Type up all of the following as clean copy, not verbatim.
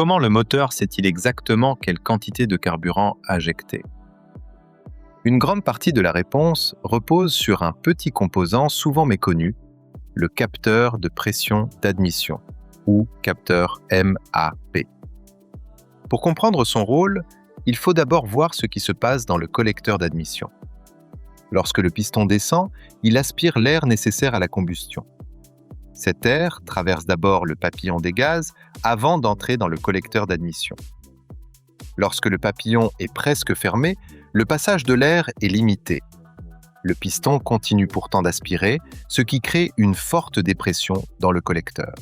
Comment le moteur sait-il exactement quelle quantité de carburant injecter? Une grande partie de la réponse repose sur un petit composant souvent méconnu, le capteur de pression d'admission, ou capteur MAP. Pour comprendre son rôle, il faut d'abord voir ce qui se passe dans le collecteur d'admission. Lorsque le piston descend, il aspire l'air nécessaire à la combustion. Cet air traverse d'abord le papillon des gaz avant d'entrer dans le collecteur d'admission. Lorsque le papillon est presque fermé, le passage de l'air est limité. Le piston continue pourtant d'aspirer, ce qui crée une forte dépression dans le collecteur.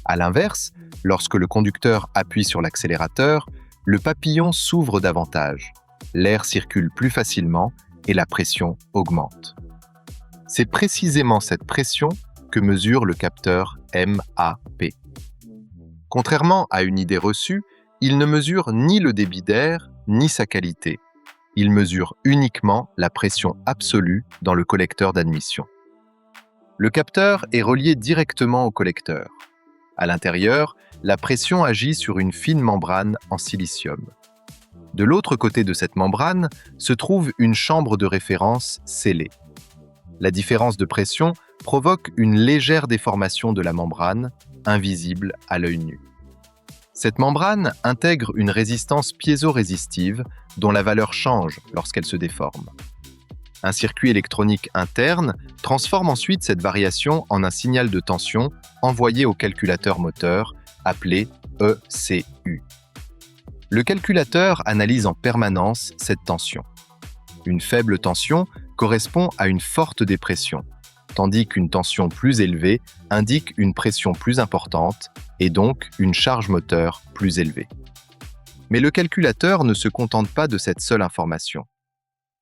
À l'inverse, lorsque le conducteur appuie sur l'accélérateur, le papillon s'ouvre davantage. L'air circule plus facilement et la pression augmente. C'est précisément cette pression que mesure le capteur MAP. Contrairement à une idée reçue, il ne mesure ni le débit d'air ni sa qualité. Il mesure uniquement la pression absolue dans le collecteur d'admission. Le capteur est relié directement au collecteur. À l'intérieur, la pression agit sur une fine membrane en silicium. De l'autre côté de cette membrane se trouve une chambre de référence scellée. La différence de pression provoque une légère déformation de la membrane, invisible à l'œil nu. Cette membrane intègre une résistance piézorésistive dont la valeur change lorsqu'elle se déforme. Un circuit électronique interne transforme ensuite cette variation en un signal de tension envoyé au calculateur moteur, appelé ECU. Le calculateur analyse en permanence cette tension. Une faible tension correspond à une forte dépression, tandis qu'une tension plus élevée indique une pression plus importante et donc une charge moteur plus élevée. Mais le calculateur ne se contente pas de cette seule information.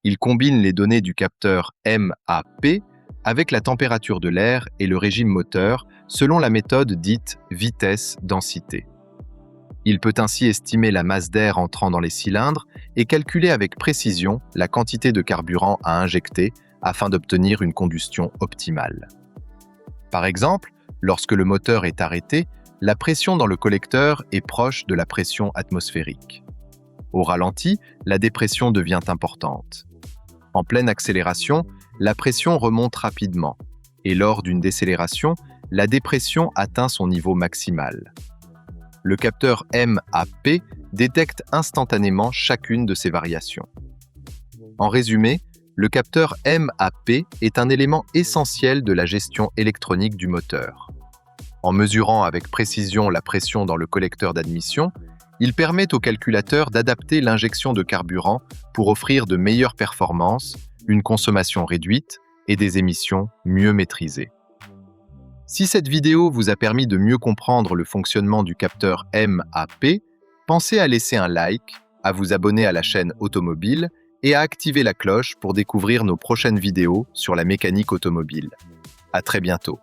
Il combine les données du capteur MAP avec la température de l'air et le régime moteur selon la méthode dite vitesse-densité. Il peut ainsi estimer la masse d'air entrant dans les cylindres et calculer avec précision la quantité de carburant à injecter afin d'obtenir une combustion optimale. Par exemple, lorsque le moteur est arrêté, la pression dans le collecteur est proche de la pression atmosphérique. Au ralenti, la dépression devient importante. En pleine accélération, la pression remonte rapidement et lors d'une décélération, la dépression atteint son niveau maximal. Le capteur MAP détecte instantanément chacune de ces variations. En résumé, le capteur MAP est un élément essentiel de la gestion électronique du moteur. En mesurant avec précision la pression dans le collecteur d'admission, il permet au calculateur d'adapter l'injection de carburant pour offrir de meilleures performances, une consommation réduite et des émissions mieux maîtrisées. Si cette vidéo vous a permis de mieux comprendre le fonctionnement du capteur MAP, pensez à laisser un like, à vous abonner à la chaîne Automobile et à activer la cloche pour découvrir nos prochaines vidéos sur la mécanique automobile. À très bientôt.